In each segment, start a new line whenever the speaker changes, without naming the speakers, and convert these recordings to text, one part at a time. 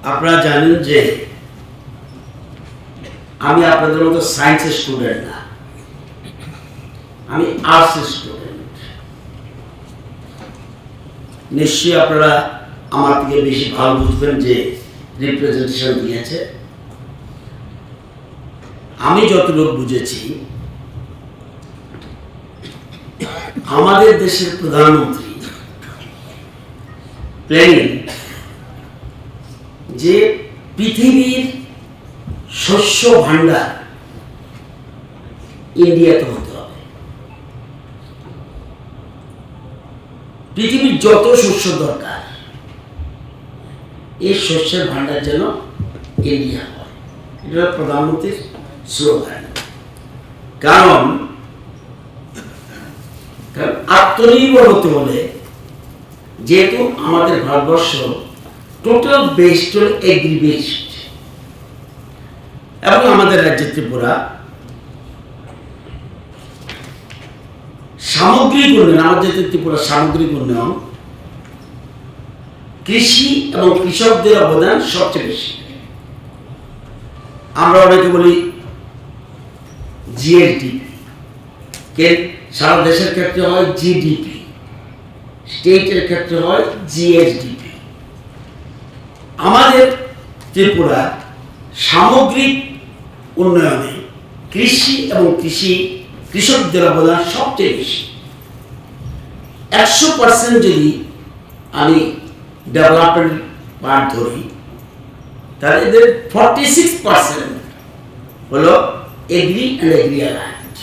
আপনারা জানেন যে আমি আপনাদের মতো সায়েন্সের স্টুডেন্ট না, আমি আর্টসের স্টুডেন্ট। নিশ্চয়ই আপনারা আমার থেকে বেশি ভালো বুঝবেন যে রিপ্রেজেন্টেশন দিয়েছে। আমি যতটুকু বুঝেছি, আমাদের দেশের প্রধানমন্ত্রী প্ল্যানিং যে পৃথিবীর শস্য ভাণ্ডার ইন্ডিয়াতে হতে হবে। পৃথিবীর যত শস্য দরকার এই শস্যের ভাণ্ডার যেন ইন্ডিয়া হয়, এটা প্রধানমন্ত্রীর স্লোগান। কারণ আত্মনির্ভর হতে হলে, যেহেতু আমাদের Bharatvarsha total based on agri based, এবং আমাদের রাজ্য ত্রিপুরা সামগ্রিক উন্নয়ন, আমাদের ত্রিপুরা সামগ্রিক উন্নয়ন, কৃষি এবং কৃষকদের অবদান সবচেয়ে বেশি। আমরা অনেকে বলি জিএসডিপি, সারা দেশের ক্ষেত্রে হয় জিডিপি, স্টেটের ক্ষেত্রে হয় জিএসডিপি। আমাদের ত্রিপুরা সামগ্রিক উন্নয়নে কৃষি এবং কৃষকদের অবদান সবচেয়ে বেশি। 100% যদি আমি ডেভেলপমেন্ট পার্ট ধরি, তাহলে এদের 46% হলো agri and agri allied.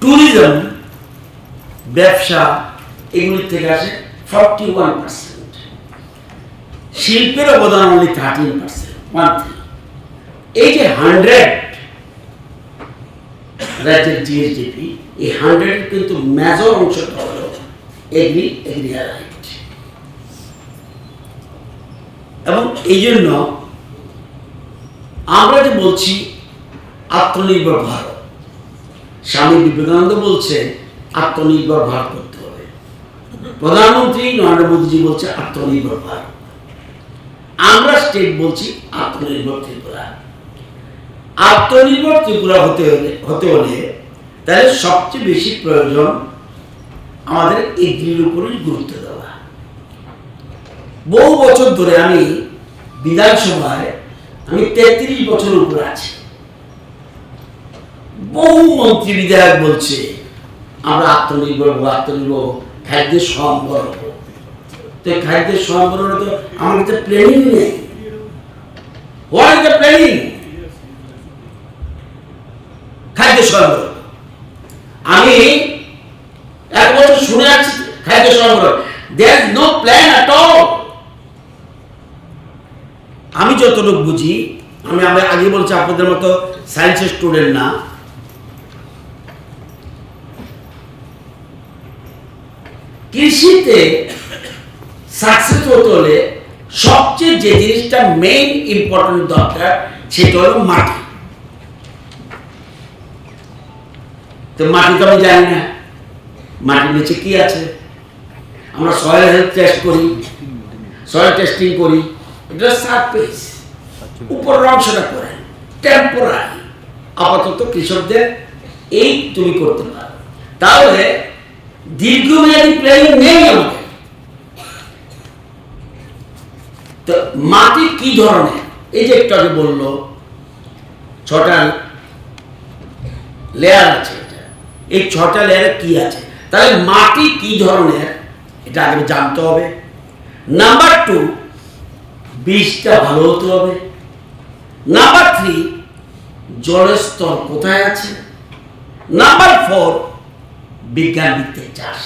Tourism, ব্যবসা, এগুলির থেকে আসে 41%। শিল্পের অবদান অনলি 13%। এই যে 100 রাজ্যের জিএসডিপি, এই 100 কিন্তু মেজর অংশটা হলো এগ্রি অ্যালাইন্ড। এবং এই জন্য আমরা যে বলছি আত্মনির্ভর ভারত, স্বামী বিবেকানন্দ বলছে আত্মনির্ভর ভারত করতে হবে, প্রধানমন্ত্রী নরেন্দ্র মোদীজি বলছে আত্মনির্ভর ভারত, আমরা স্টেট বলছি আত্মনির্ভর ত্রিপুরা। আত্মনির্ভর ত্রিপুরা হতে হলে তাহলে সবচেয়ে বেশি প্রয়োজন আমাদের এগ্রির উপরই গুরুত্ব দেওয়া। বহু বছর ধরে আমি বিধানসভায় 33 বছর উপরে আছি। বহু মন্ত্রী বিধায়ক বলছে আমরা আত্মনির্ভর খাদ্যের স্বয়ম্বর হবো। তো খাদ্যের স্বয়ম্বরণে তো আমার কাছে প্ল্যানিং নেই। What is the planning? খাদ্য স্বয়ম্বর। আমি এক বছর শুনে আসছি খাদ্য স্বয়ম্বর, there is no plan at all. আমি যতটুকু বুঝি, আমি আগে বলছি আপনাদের মতো সায়েন্সের স্টুডেন্ট না, কৃষিতে সাকসেস হতে হলে সবচেয়ে যে জিনিসটা মেইন ইম্পর্টেন্ট দরকার সেটা হলো মাটি। তো মাটি তো আমি জানি না মাটির নিচে কি আছে। আমরা সয়েল হেলথ টেস্ট করি, সয়েল টেস্টিং করি, এটা সারফেস, উপরের অংশটা করে টেম্পোরারি, আপাতত কৃষকদের এই তুমি করতে পারো। তাহলে দীর্ঘমেয়াদী প্ল্যানিং নেই আমাদের। তো মাটি কি ধরনের, এই যে একটু আগে বললো 6টা লেয়ার আছে, এই 6টা লেয়ারে কি আছে, তাহলে মাটি কি ধরনের এটা আগে জানতে হবে। নাম্বার 2, বীজটা ভালো হতে হবে। নাম্বার 3, জলের স্তর কোথায় আছে। নাম্বার 4, বিজ্ঞান ভিত্তিক চাষ।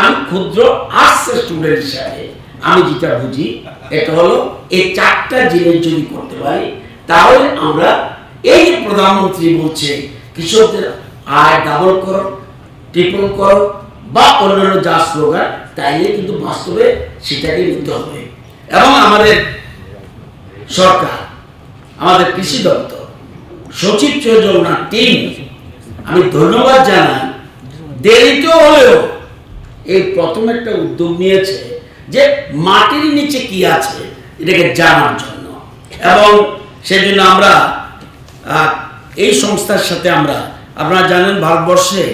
আমি ক্ষুদ্র আর্টসের স্টুডেন্ট হিসাবে আমি যেটা বুঝি এটা হলো এই 4টা জিনিস যদি করতে পারি, তাহলে আমরা এই যে প্রধানমন্ত্রী বলছে কৃষকদের আয় ডাবল করো, ট্রিপল করো বা অন্যান্য যা স্লোগান, তাইলে কিন্তু বাস্তবে সেটাকে নিতে হবে। এবং আমাদের সরকার, আমাদের কৃষি দপ্তর, সচিব চৌধুরী টিম, আমি ধন্যবাদ জানাই। দেরিতে হলেও এই প্রথম একটা উদ্যোগ নিয়েছে যে মাটির নিচে কি আছে এটাকে জানার জন্য। এবং সেজন্য আমরা এই সংস্থার সাথে আমরা, আপনারা জানেন ভারতবর্ষে